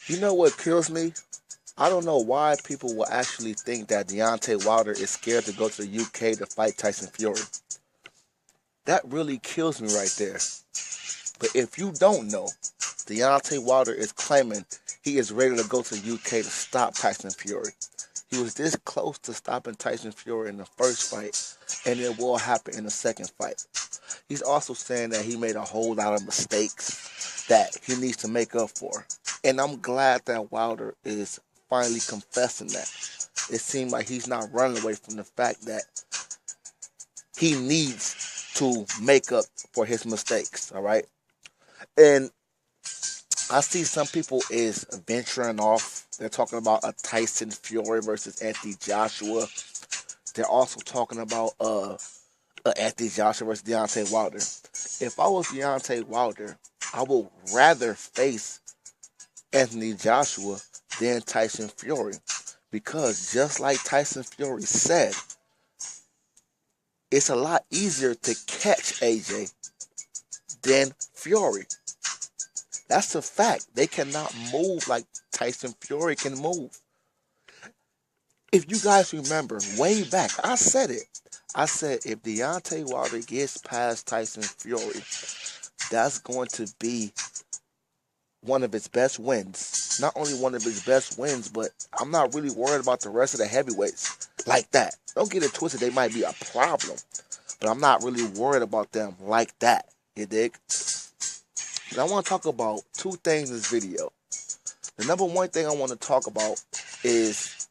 You know what kills me? I don't know why people will actually think that Deontay Wilder is scared to go to the UK to fight Tyson Fury. That really kills me right there. But if you don't know, Deontay Wilder is claiming he is ready to go to the UK to stop Tyson Fury. He was this close to stopping Tyson Fury in the first fight, and it will happen in the second fight. He's also saying that he made a whole lot of mistakes that he needs to make up for. And I'm glad that Wilder is finally confessing that. It seems like he's not running away from the fact that he needs to make up for his mistakes, all right? And I see some people is venturing off. They're talking about a Tyson Fury versus Anthony Joshua. They're also talking about Anthony Joshua versus Deontay Wilder. If I was Deontay Wilder, I would rather face Anthony Joshua than Tyson Fury. Because just like Tyson Fury said, it's a lot easier to catch AJ than Fury. That's a fact. They cannot move like Tyson Fury can move. If you guys remember, way back, I said it. I said if Deontay Wilder gets past Tyson Fury, that's going to be one of his best wins. Not only one of his best wins, but I'm not really worried about the rest of the heavyweights like that. Don't get it twisted. They might be a problem, but I'm not really worried about them like that. You dig? And I want to talk about two things in this video. The number one thing I want to talk about is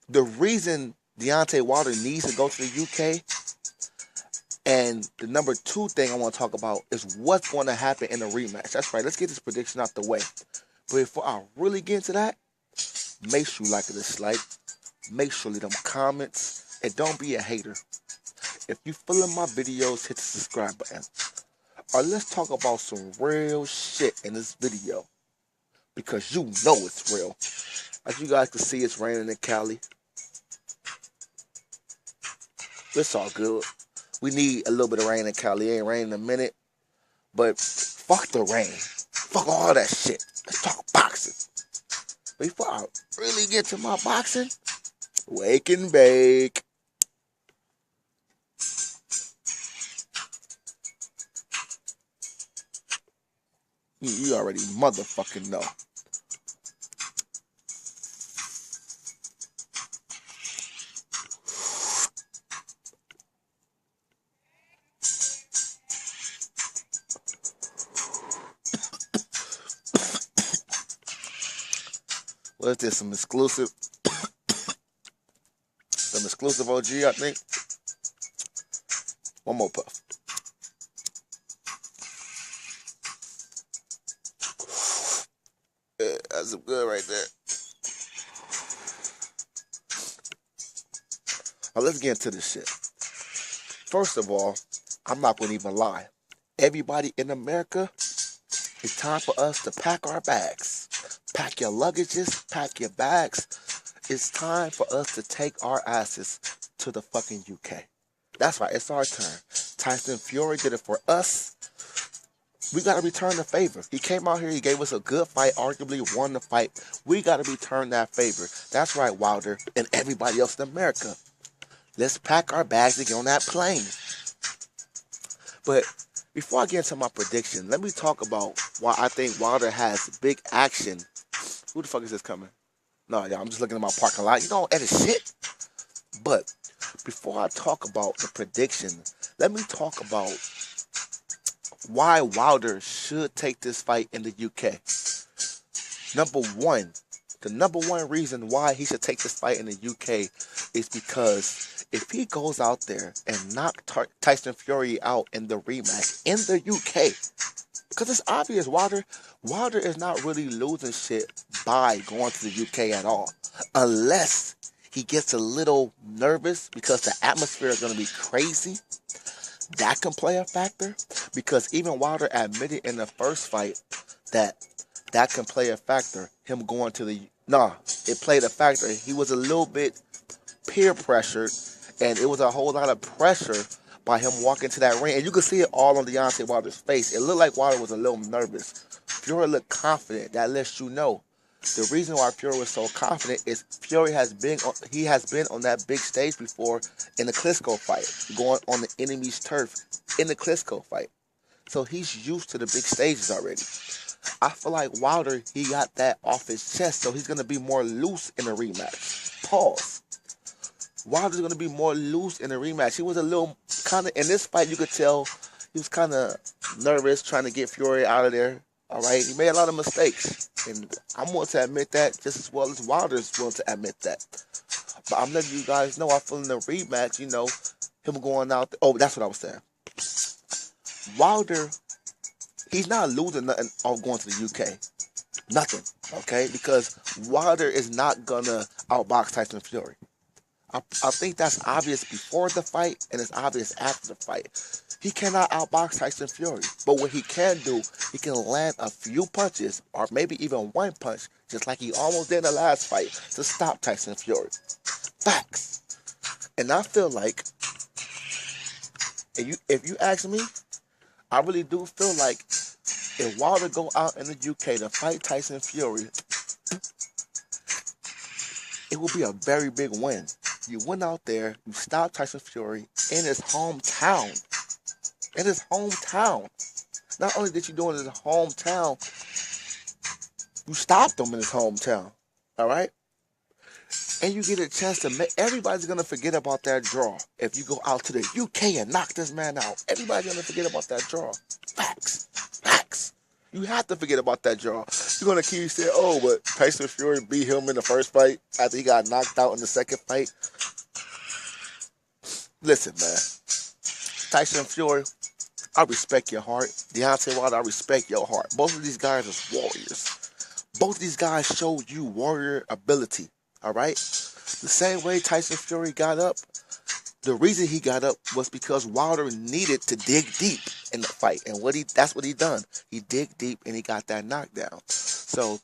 the reason Deontay Wilder needs to go to the UK. And the number two thing I want to talk about is what's going to happen in the rematch. That's right. Let's get this prediction out the way. But before I really get into that, make sure you like it, dislike. Make sure you leave them comments. And don't be a hater. If you feeling my videos, hit the subscribe button. Alright, let's talk about some real shit in this video. Because you know it's real. As you guys can see, it's raining in Cali. It's all good. We need a little bit of rain in Cali. It ain't raining in a minute. But fuck the rain. Fuck all that shit. Let's talk boxing. Before I really get to my boxing, wake and bake. You already motherfucking know. What is this? Some exclusive? Some exclusive OG, I think. One more puff. Yeah, that's some good right there. Now let's get into this shit. First of all, I'm not going to even lie. Everybody in America, it's time for us to pack our bags. Pack your luggages, pack your bags. It's time for us to take our asses to the fucking UK. That's right, it's our turn. Tyson Fury did it for us. We got to return the favor. He came out here, he gave us a good fight, arguably won the fight. We got to return that favor. That's right, Wilder and everybody else in America. Let's pack our bags and get on that plane. But before I get into my prediction, let me talk about why I think Wilder has big action. Who the fuck is this coming? No, yeah, I'm just looking at my parking lot. You don't edit shit. But before I talk about the prediction, let me talk about why Wilder should take this fight in the UK. The number one reason why he should take this fight in the UK is because if he goes out there and knock Tyson Fury out in the rematch in the UK, because it's obvious Wilder is not really losing shit by going to the UK at all. Unless he gets a little nervous because the atmosphere is going to be crazy. That can play a factor. Because even Wilder admitted in the first fight that can play a factor. Him going to the... Nah, it played a factor. He was a little bit peer pressured. And it was a whole lot of pressure by him walking to that ring. And you could see it all on Deontay Wilder's face. It looked like Wilder was a little nervous Fury looked confident. That lets you know. The reason why Fury was so confident is Fury has been on that big stage before in the Klitschko fight, going on the enemy's turf in the Klitschko fight. So he's used to the big stages already. I feel like Wilder, he got that off his chest, so he's gonna be more loose in the rematch. Pause. Wilder's gonna be more loose in the rematch. He was a little kind of in this fight. You could tell he was kind of nervous, trying to get Fury out of there. All right, he made a lot of mistakes, and I'm willing to admit that just as well as Wilder's willing to admit that. But I'm letting you guys know I feel in the rematch, you know, him going out. Oh, that's what I was saying. Wilder, he's not losing nothing off going to the UK. Nothing, okay? Because Wilder is not gonna outbox Tyson Fury. I think that's obvious before the fight, and it's obvious after the fight. He cannot outbox Tyson Fury. But what he can do, he can land a few punches, or maybe even one punch, just like he almost did in the last fight, to stop Tyson Fury. Facts. And I feel like, if you ask me, I really do feel like if Wilder go out in the UK to fight Tyson Fury, it will be a very big win. You went out there, you stopped Tyson Fury in his hometown. In his hometown. Not only did you do it in his hometown, you stopped him in his hometown. All right? And you get a chance to make, everybody's going to forget about that draw. If you go out to the UK and knock this man out, everybody's going to forget about that draw. Facts. Facts. You have to forget about that draw. You're going to keep saying, oh, but Tyson Fury beat him in the first fight after he got knocked out in the second fight. Listen, man. Tyson Fury, I respect your heart. Deontay Wilder, I respect your heart. Both of these guys are warriors. Both of these guys showed you warrior ability. All right? The same way Tyson Fury got up, the reason he got up was because Wilder needed to dig deep in the fight. And that's what he done. He dig deep and he got that knockdown. So,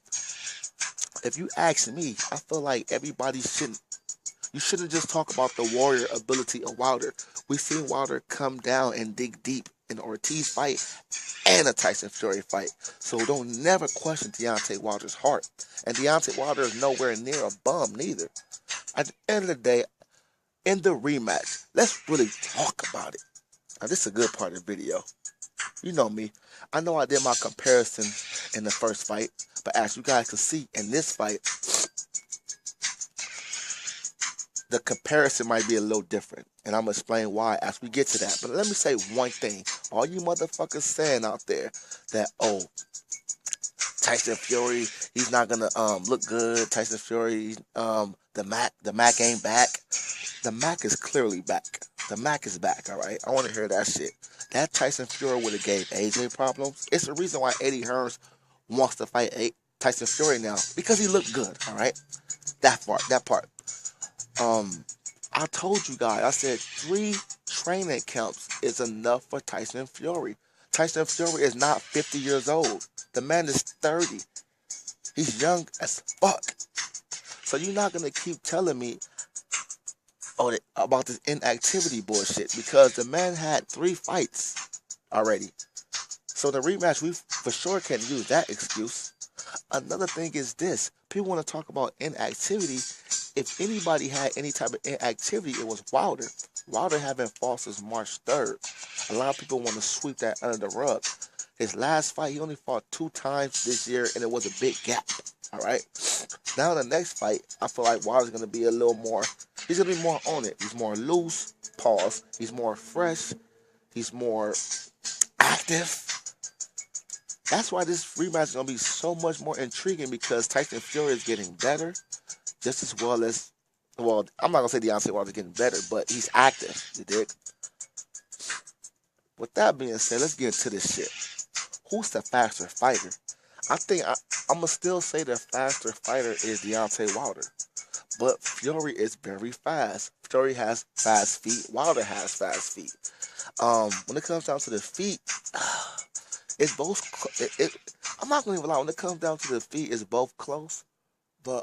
if you ask me, I feel like you shouldn't just talk about the warrior ability of Wilder. We've seen Wilder come down and dig deep in the Ortiz fight and a Tyson Fury fight. So don't never question Deontay Wilder's heart. And Deontay Wilder is nowhere near a bum neither. At the end of the day, in the rematch, let's really talk about it. Now, this is a good part of the video. You know me. I know I did my comparison in the first fight, but as you guys can see in this fight, the comparison might be a little different. And I'm going to explain why as we get to that. But let me say one thing. All you motherfuckers saying out there that, oh, Tyson Fury, he's not going to look good. Tyson Fury, the Mac ain't back. The Mac is clearly back. The Mac is back, all right? I want to hear that shit. That Tyson Fury would have gave AJ problems. It's the reason why Eddie Hearns wants to fight Tyson Fury now. Because he looked good, all right? That part. I told you guys, I said 3 training camps is enough for Tyson Fury. Tyson Fury is not 50 years old. The man is 30. He's young as fuck. So you're not going to keep telling me about this inactivity bullshit, because the man had 3 fights already. So the rematch, we for sure can't use that excuse. Another thing is this. People want to talk about inactivity. If anybody had any type of inactivity, it was Wilder. Wilder haven't fought since March 3rd. A lot of people want to sweep that under the rug. His last fight, he only fought 2 times this year, and it was a big gap. All right? Now the next fight, I feel like Wilder's going to be a little more, he's going to be more on it. He's more loose, pause. He's more fresh. He's more active. That's why this rematch is going to be so much more intriguing, because Tyson Fury is getting better just as well as, well, I'm not going to say Deontay Wilder's getting better, but he's active, you dig? With that being said, let's get into this shit. Who's the faster fighter? I think I'm going to still say the faster fighter is Deontay Wilder. But Fury is very fast. Fury has fast feet. Wilder has fast feet. When it comes down to the feet, it's both. I'm not going to even lie. When it comes down to the feet, it's both close. But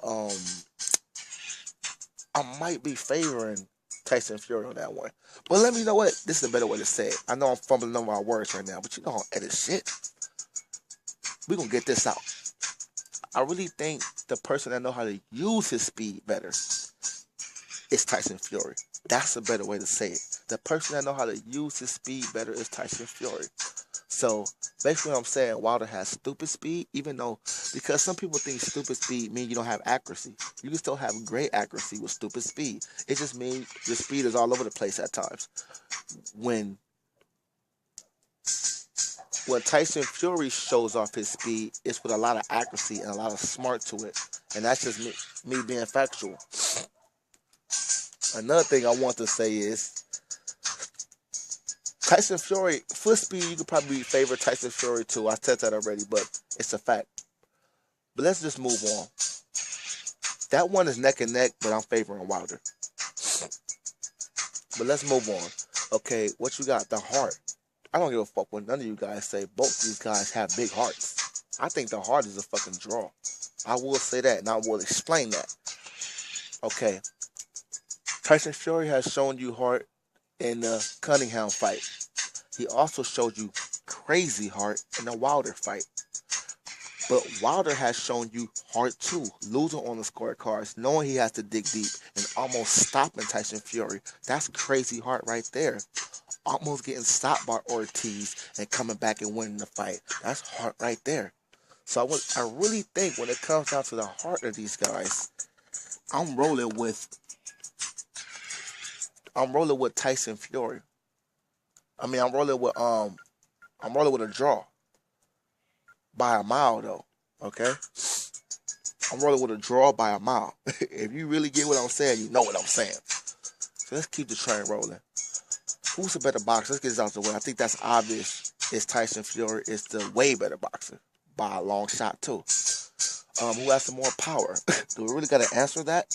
I might be favoring Tyson Fury on that one. But let me know what. This is a better way to say it. I know I'm fumbling over my words right now, but you know I don't edit shit. We're going to get this out. I really think the person that know how to use his speed better is Tyson Fury. That's a better way to say it. The person that know how to use his speed better is Tyson Fury. So basically what I'm saying, Wilder has stupid speed, even though, because some people think stupid speed means you don't have accuracy. You can still have great accuracy with stupid speed. It just means your speed is all over the place at times. When Tyson Fury shows off his speed, it's with a lot of accuracy and a lot of smart to it. And that's just me being factual. Another thing I want to say is, Tyson Fury, foot speed, you could probably favor Tyson Fury too. I said that already, but it's a fact. But let's just move on. That one is neck and neck, but I'm favoring Wilder. But let's move on. Okay, what you got? The heart. I don't give a fuck what none of you guys say. Both these guys have big hearts. I think the heart is a fucking draw. I will say that, and I will explain that. Okay. Tyson Fury has shown you heart in the Cunningham fight. He also showed you crazy heart in the Wilder fight. But Wilder has shown you heart too, losing on the scorecards, knowing he has to dig deep and almost stopping Tyson Fury. That's crazy heart right there. Almost getting stopped by Ortiz and coming back and winning the fight. That's heart right there. So I really think when it comes down to the heart of these guys, I'm rolling with Tyson Fury. I mean, I'm rolling with a draw. By a mile, though. Okay? I'm rolling with a draw by a mile. If you really get what I'm saying, you know what I'm saying. So let's keep the train rolling. Who's the better boxer? Let's get this out the way. I think that's obvious. It's Tyson Fury. It's the way better boxer. By a long shot, too. Who has some more power? Do we really got to answer that?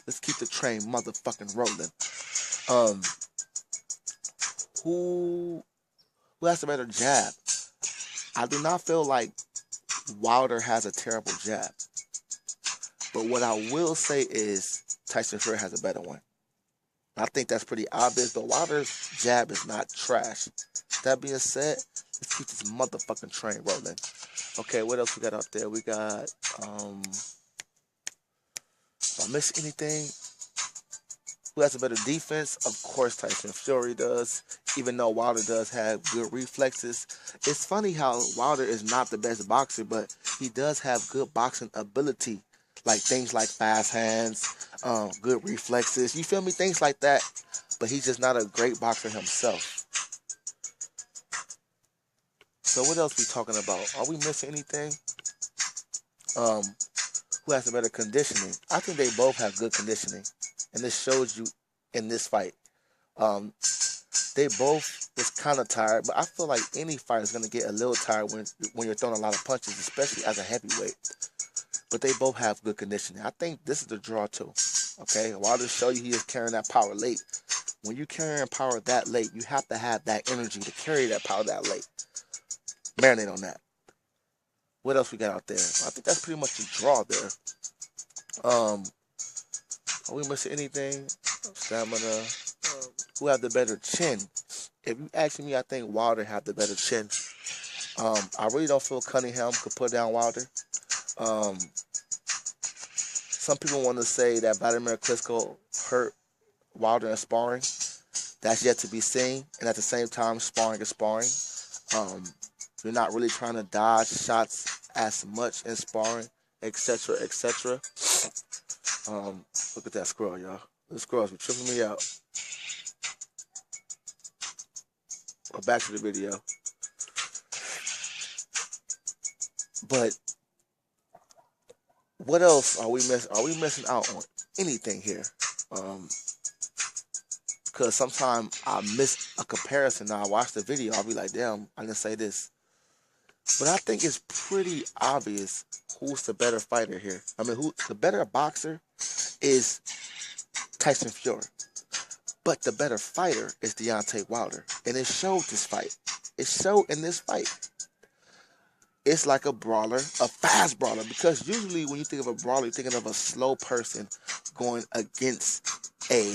Let's keep the train motherfucking rolling. Who has the better jab? I do not feel like Wilder has a terrible jab. But what I will say is Tyson Fury has a better one. I think that's pretty obvious, but Wilder's jab is not trash. That being said, let's keep this motherfucking train rolling. Okay, what else we got out there? We got, did I miss anything? Who has a better defense? Of course Tyson Fury does, even though Wilder does have good reflexes. It's funny how Wilder is not the best boxer, but he does have good boxing ability. Like things like fast hands, good reflexes. You feel me? Things like that. But he's just not a great boxer himself. So what else we talking about? Are we missing anything? Who has the better conditioning? I think they both have good conditioning. And this shows you in this fight. They both was kind of tired, but I feel like any fight is going to get a little tired when you're throwing a lot of punches, especially as a heavyweight. But they both have good conditioning. I think this is the draw too. Okay, Wilder show you he is carrying that power late. When you carrying power that late, you have to have that energy to carry that power that late. Marinate on that. What else we got out there? I think that's pretty much the draw there. Are we missing anything? Stamina. Who have the better chin? If you ask me, I think Wilder have the better chin. I really don't feel Cunningham could put down Wilder. Some people want to say that Vladimir Klitschko hurt Wilder in sparring. That's yet to be seen. And at the same time, sparring is sparring. You're not really trying to dodge shots as much in sparring, etc., etc. Look at that squirrel, y'all. The squirrels be tripping me out. Well, back to the video. But what else are we missing? Are we missing out on anything here? Because sometimes I miss a comparison. Now I watch the video, I'll be like, damn, I didn't say this. But I think it's pretty obvious who's the better fighter here. I mean, who the better boxer is Tyson Fury. But the better fighter is Deontay Wilder. And it showed this fight. It showed in this fight. It's like a brawler, a fast brawler. Because usually when you think of a brawler, you're thinking of a slow person going against a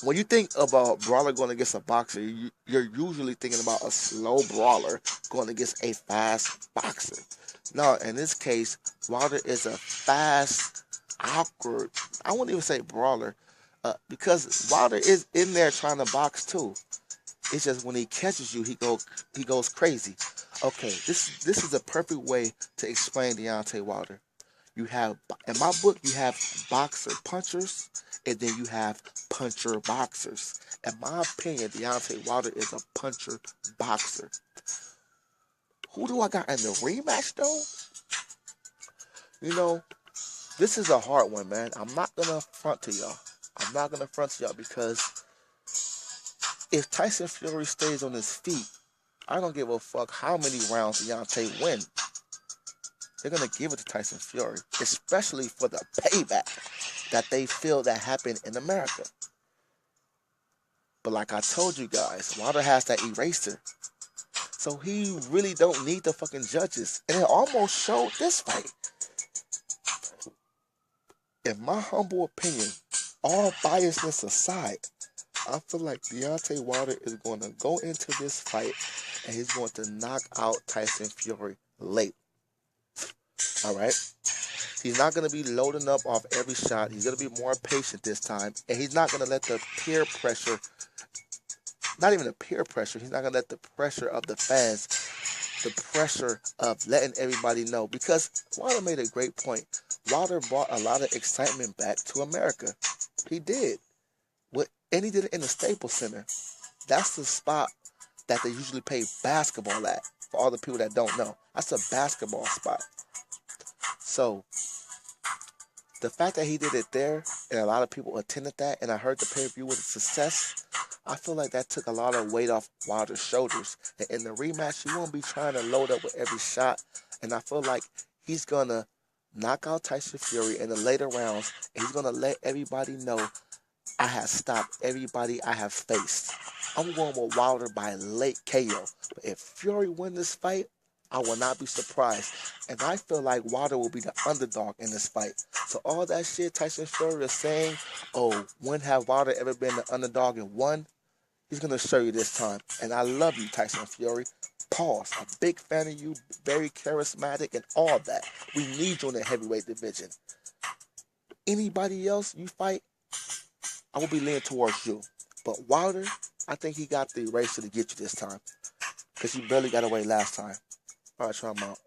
when you think about brawler going against a boxer, you're usually thinking about a slow brawler going against a fast boxer. No, in this case, Wilder is a fast, awkward, I wouldn't even say brawler, because Wilder is in there trying to box too. It's just when he catches you, he goes crazy. Okay, this is a perfect way to explain Deontay Wilder. You have, in my book, you have boxer punchers, and then you have puncher boxers. In my opinion, Deontay Wilder is a puncher boxer. Who do I got in the rematch, though? You know, this is a hard one, man. I'm not going to front to y'all. I'm not going to front to y'all because if Tyson Fury stays on his feet, I don't give a fuck how many rounds Deontay win. They're going to give it to Tyson Fury, especially for the payback that they feel that happened in America. But like I told you guys, Wilder has that eraser. So he really don't need the fucking judges. And it almost showed this fight. In my humble opinion, all biasness aside, I feel like Deontay Wilder is going to go into this fight and he's going to knock out Tyson Fury late. All right? He's not going to be loading up off every shot. He's going to be more patient this time. And he's not going to let the peer pressure, not even the peer pressure, he's not going to let the pressure of the fans, the pressure of letting everybody know. Because Wilder made a great point. Wilder brought a lot of excitement back to America. He did. And he did it in the Staples Center. That's the spot that they usually play basketball at. For all the people that don't know, that's a basketball spot. So the fact that he did it there and a lot of people attended that, and I heard the pay-per-view was a success, I feel like that took a lot of weight off Wilder's shoulders. And in the rematch, he won't be trying to load up with every shot. And I feel like he's going to knock out Tyson Fury in the later rounds, and he's going to let everybody know, I have stopped everybody I have faced. I'm going with Wilder by late KO. But if Fury wins this fight, I will not be surprised. And I feel like Wilder will be the underdog in this fight. So all that shit Tyson Fury is saying, oh, when have Wilder ever been the underdog and won? He's going to show you this time. And I love you, Tyson Fury. Pause. A big fan of you, very charismatic and all that. We need you in the heavyweight division. Anybody else you fight, I will be leaning towards you. But Wilder, I think he got the eraser to get you this time. Because he barely got away last time. All right, so I'm out.